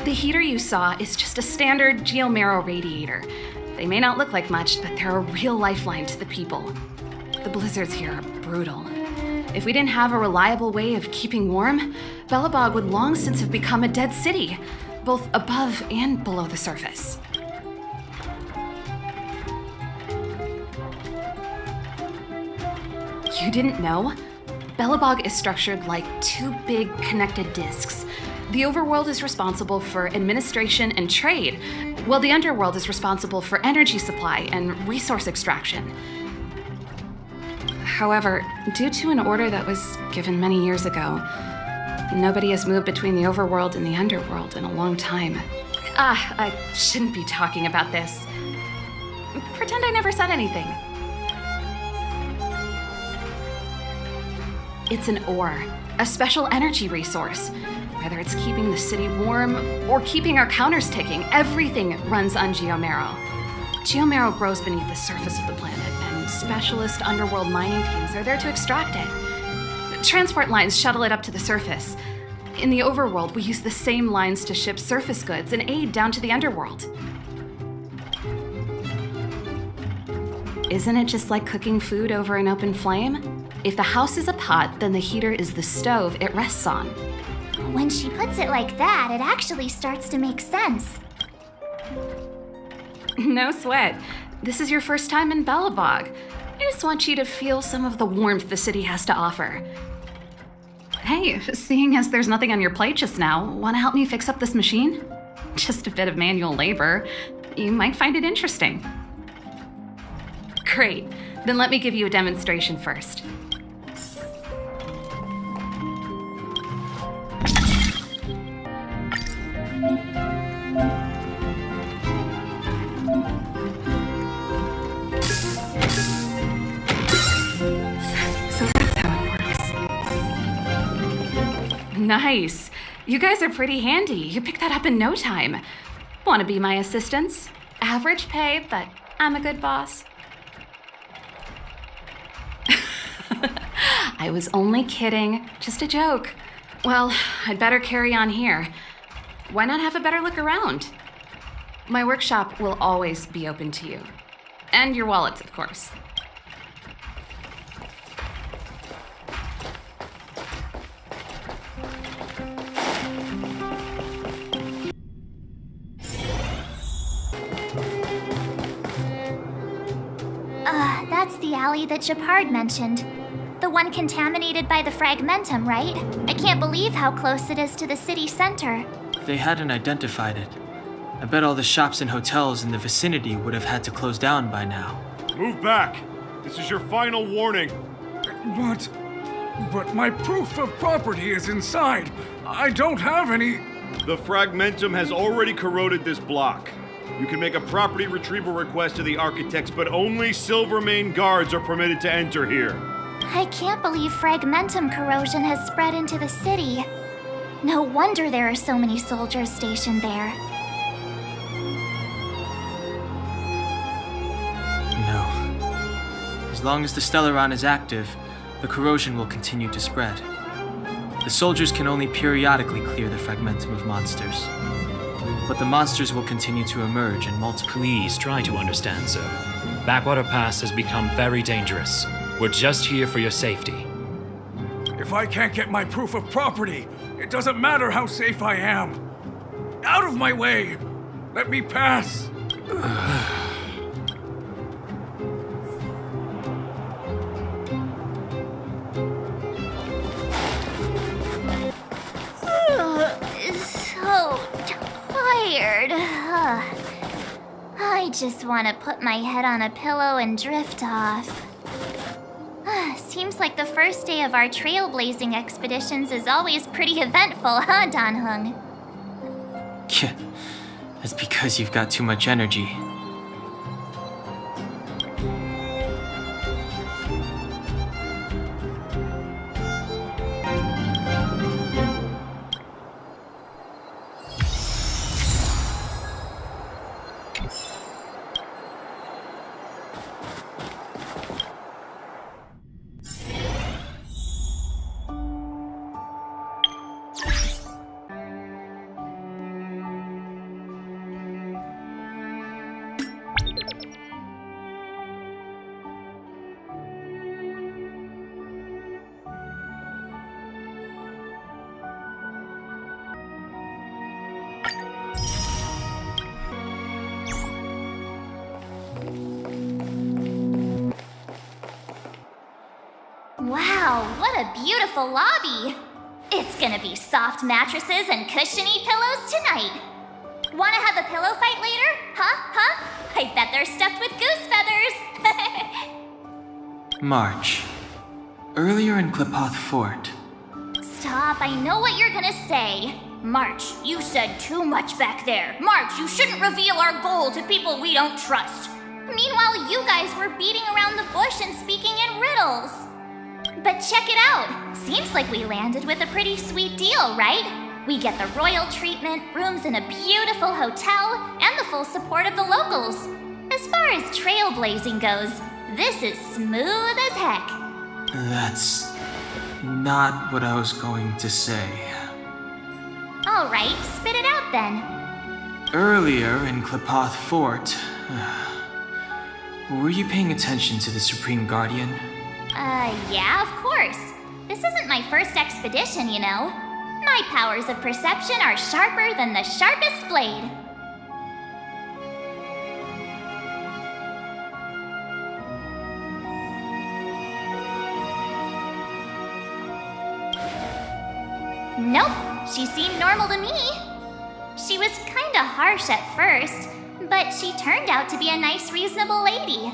The heater you saw is just a standard geomarrow radiator. They may not look like much, but they're a real lifeline to the people. The blizzards here are brutal. If we didn't have a reliable way of keeping warm, Belobog would long since have become a dead city, both above and below the surface. You didn't know? Belobog is structured like two big connected disks. The overworld is responsible for administration and trade, while the underworld is responsible for energy supply and resource extraction. However, due to an order that was given many years ago, nobody has moved between the overworld and the underworld in a long time. I shouldn't be talking about this. Pretend I never said anything. It's an ore, a special energy resource. Whether it's keeping the city warm or keeping our counters ticking, everything runs on geomarrow. Geomarrow grows beneath the surface of the planet, and specialist underworld mining teams are there to extract it. Transport lines shuttle it up to the surface. In the overworld, we use the same lines to ship surface goods and aid down to the underworld. Isn't it just like cooking food over an open flame? If the house is a pot, then the heater is the stove it rests on. When she puts it like that, it actually starts to make sense. No sweat. This is your first time in Belobog. I just want you to feel some of the warmth the city has to offer. Hey, seeing as there's nothing on your plate just now, want to help me fix up this machine? Just a bit of manual labor. You might find it interesting. Great. Then let me give you a demonstration first. Nice. You guys are pretty handy. You picked that up in no time. Want to be my assistants? Average pay, but I'm a good boss. I was only kidding. Just a joke. Well, I'd better carry on here. Why not have a better look around? My workshop will always be open to you. And your wallets, of course. That's the alley that Japard mentioned. The one contaminated by the fragmentum, right? I can't believe how close it is to the city center. They hadn't identified it. I bet all the shops and hotels in the vicinity would have had to close down by now. Move back! This is your final warning. But my proof of property is inside. I don't have any... The fragmentum has already corroded this block. You can make a property retrieval request to the architects, but only Silvermane guards are permitted to enter here. I can't believe fragmentum corrosion has spread into the city. No wonder there are so many soldiers stationed there. No. As long as the Stellaron is active, the corrosion will continue to spread. The soldiers can only periodically clear the fragmentum of monsters. But the monsters will continue to emerge in multiple... Please try to understand, sir. Backwater Pass has become very dangerous. We're just here for your safety. If I can't get my proof of property, it doesn't matter how safe I am. Out of my way! Let me pass! So tired. I just want to put my head on a pillow and drift off. Seems like the first day of our trailblazing expeditions is always pretty eventful, huh, Dan-hung? That's because you've got too much energy. Wow, what a beautiful lobby! It's gonna be soft mattresses and cushiony pillows tonight. Wanna have a pillow fight later? Huh? I bet they're stuffed with goose feathers! March. Earlier in Klipoth Fort, Stop, I know what you're gonna say. March, you said too much back there. March, you shouldn't reveal our goal to people we don't trust. Meanwhile, you guys were beating around the bush and speaking in riddles. But check it out. Seems like we landed with a pretty sweet deal, right? We get the royal treatment, rooms in a beautiful hotel, and the full support of the locals. As far as trailblazing goes, this is smooth as heck. that's not what I was going to say. All right, spit it out then. Earlier in Klipoth Fort, were you paying attention to the Supreme Guardian? Yeah, of course. This isn't my first expedition, you know. My powers of perception are sharper than the sharpest blade. Nope, she seemed normal to me. She was kinda harsh at first, but she turned out to be a nice, reasonable lady.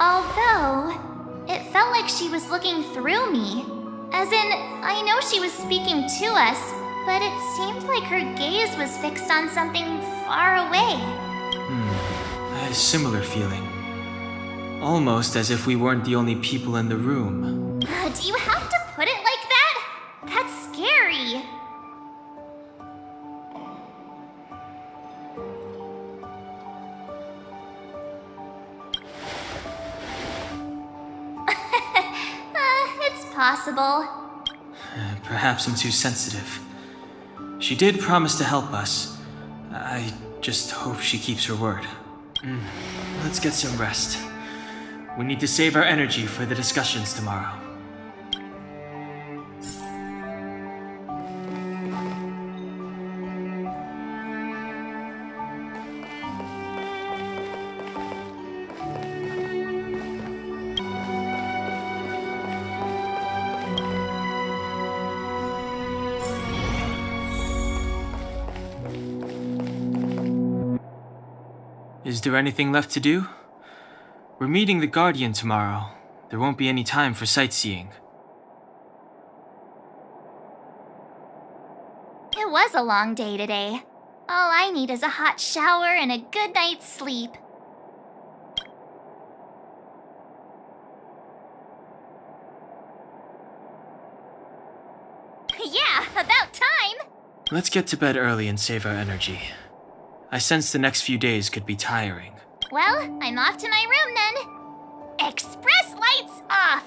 Although, it felt like she was looking through me. As in, I know she was speaking to us, but it seemed like her gaze was fixed on something far away. I had a similar feeling. Almost as if we weren't the only people in the room. Do you have to put it like that? That's scary. It's possible. Perhaps I'm too sensitive. She did promise to help us. I just hope she keeps her word. Let's get some rest. We need to save our energy for the discussions tomorrow. Is there anything left to do? We're meeting the Guardian tomorrow. There won't be any time for sightseeing. It was a long day today. All I need is a hot shower and a good night's sleep. Yeah, about time! Let's get to bed early and save our energy. I sense the next few days could be tiring. Well, I'm off to my room then. Express lights off!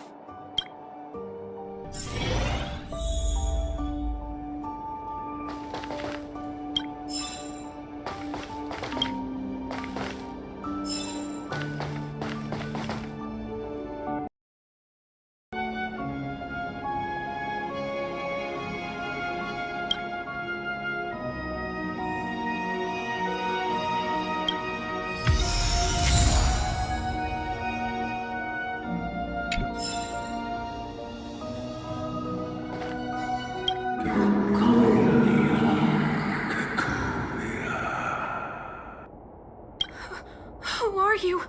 Who are you?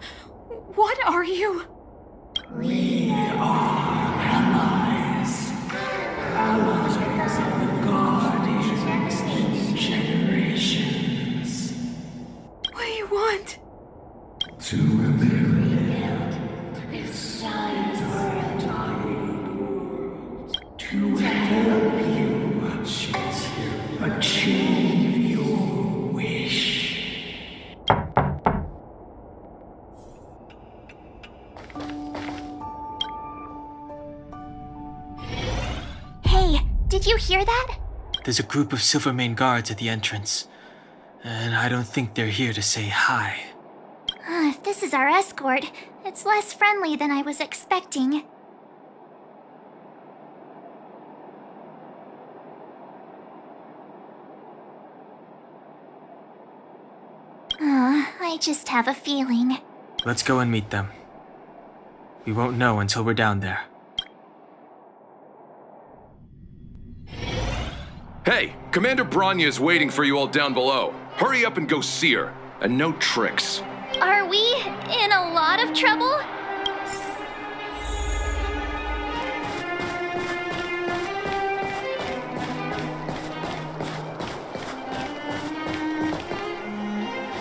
What are you? We are allies. Allies of the Guardians in generations. What do you want? To rebuild this side of time. To help you achieve your wish. Hey, did you hear that? There's a group of Silvermane guards at the entrance, and I don't think they're here to say hi. If this is our escort, it's less friendly than I was expecting. I just have a feeling. Let's go and meet them. We won't know until we're down there. Hey, Commander Branya is waiting for you all down below. Hurry up and go see her. And no tricks. Are we in a lot of trouble?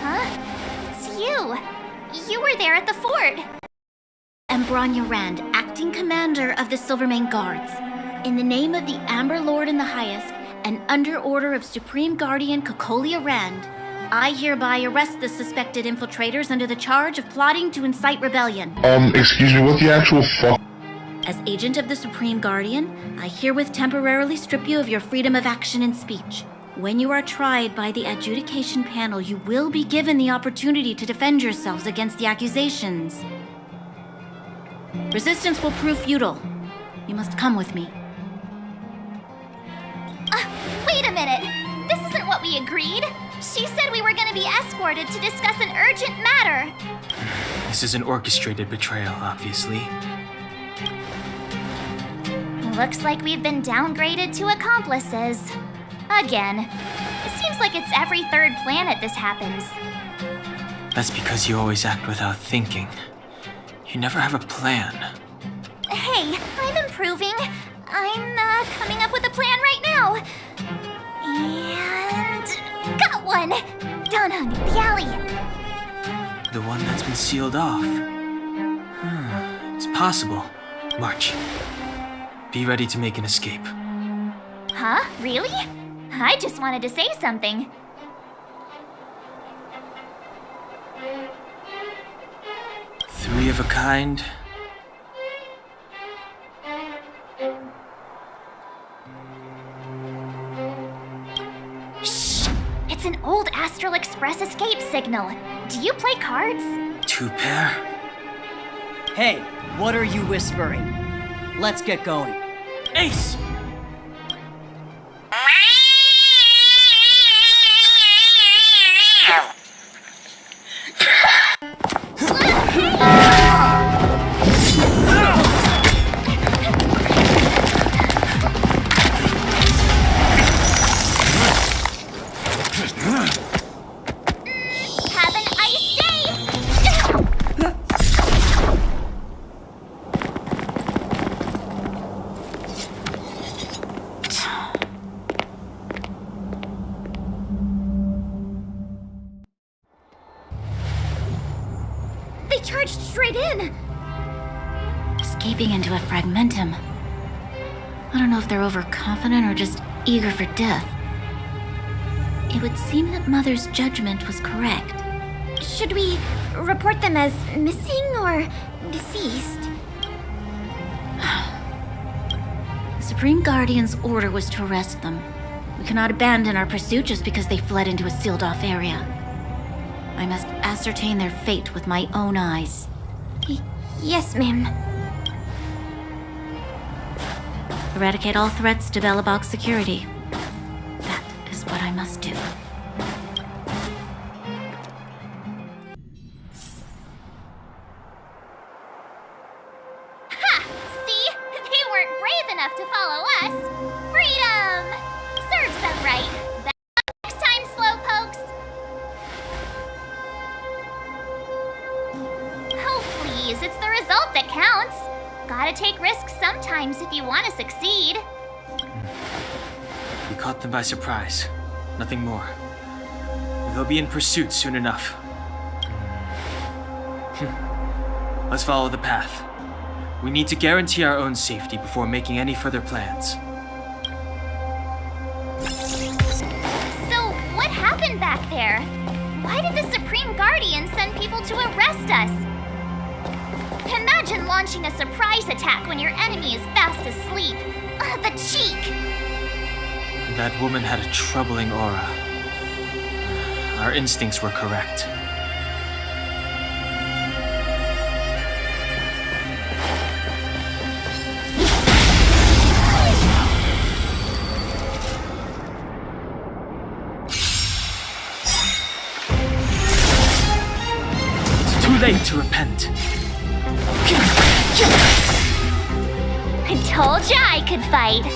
Huh? It's you. You were there at the fort. I'm Branya Rand, acting commander of the Silvermane Guards. In the name of the Amber Lord in the Highest, and under order of Supreme Guardian Kokolia Rand, I hereby arrest the suspected infiltrators under the charge of plotting to incite rebellion. Excuse me, what the actual fuck? As agent of the Supreme Guardian, I herewith temporarily strip you of your freedom of action and speech. When you are tried by the adjudication panel, you will be given the opportunity to defend yourselves against the accusations. Resistance will prove futile. You must come with me. Wait a minute. This isn't what we agreed. She said we were going to be escorted to discuss an urgent matter. This is an orchestrated betrayal, obviously. Looks like we've been downgraded to accomplices. Again. It seems like it's every third planet this happens. That's because you always act without thinking. You never have a plan. Hey, I'm improving. I'm coming up with a plan right now. And got one! Down on the alley. The one that's been sealed off. It's possible. March. Be ready to make an escape. Huh? Really? I just wanted to say something. Three of a kind. Shh! It's an old Astral Express escape signal. Do you play cards? Two pair. Hey, what are you whispering? Let's get going. Ace! Have an ice day! They charged straight in! Escaping into a fragmentum. I don't know if they're overconfident or just eager for death. It would seem that Mother's judgment was correct. Should we report them as missing or deceased? The Supreme Guardian's order was to arrest them. We cannot abandon our pursuit just because they fled into a sealed-off area. I must ascertain their fate with my own eyes. Yes, ma'am. Eradicate all threats to Belobog's security. That is what I must do. Ha! See? They weren't brave enough to follow us. Freedom! Serves them right. Next time, slowpokes. Oh, please. It's the result that counts. Gotta take risks sometimes if you want to succeed. We caught them by surprise. Nothing more. They'll be in pursuit soon enough. Let's follow the path. We need to guarantee our own safety before making any further plans. So, what happened back there? Why did the Supreme Guardian send people to arrest us? Imagine launching a surprise attack when your enemy is fast asleep. The cheek! That woman had a troubling aura. Our instincts were correct. It's too late to repent. I told ya I could fight.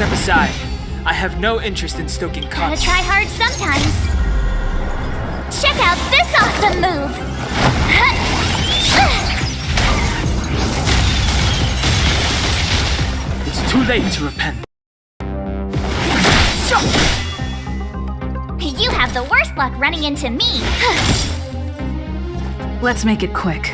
step aside. I have no interest in stoking Gotta conflict. try hard sometimes. Check out this awesome move! It's too late to repent. You have the worst luck running into me. Let's make it quick.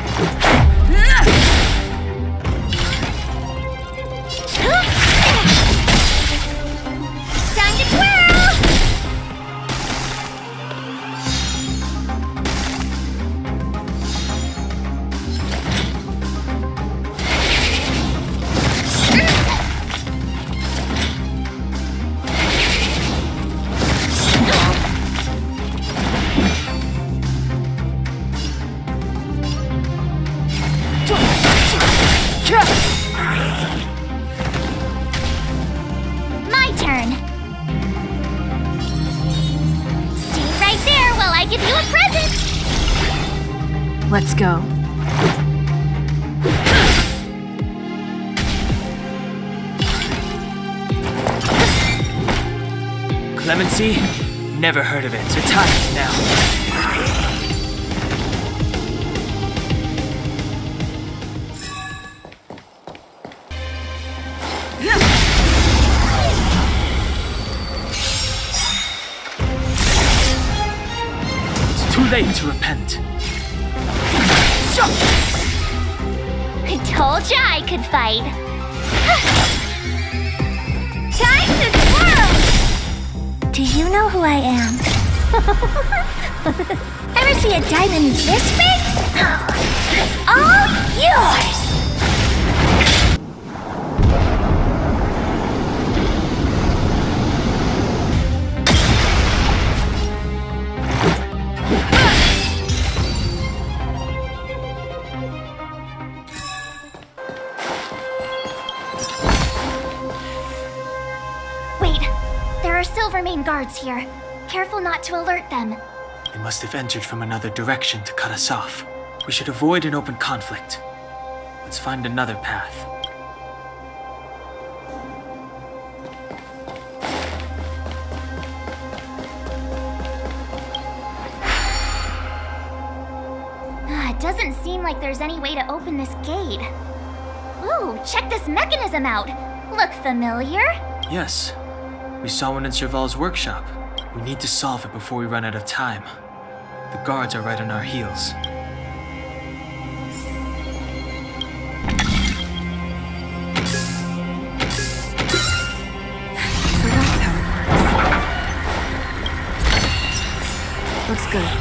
Time to twirl! My turn. Stay right there while I give you a present. Let's go. Clemency? Never heard of it. Your time is now. It's too late to repent. I told ya I could fight. Time to twirl! Do you know who I am? Ever see a diamond this big? It's all yours! Wait, there are Silvermane guards here. Careful not to alert them. They must have entered from another direction to cut us off. We should avoid an open conflict. Let's find another path. It doesn't seem like there's any way to open this gate. Ooh, check this mechanism out. Look familiar? Yes, we saw one in Serval's workshop. We need to solve it before we run out of time. The guards are right on our heels. So that's how it works. Looks good.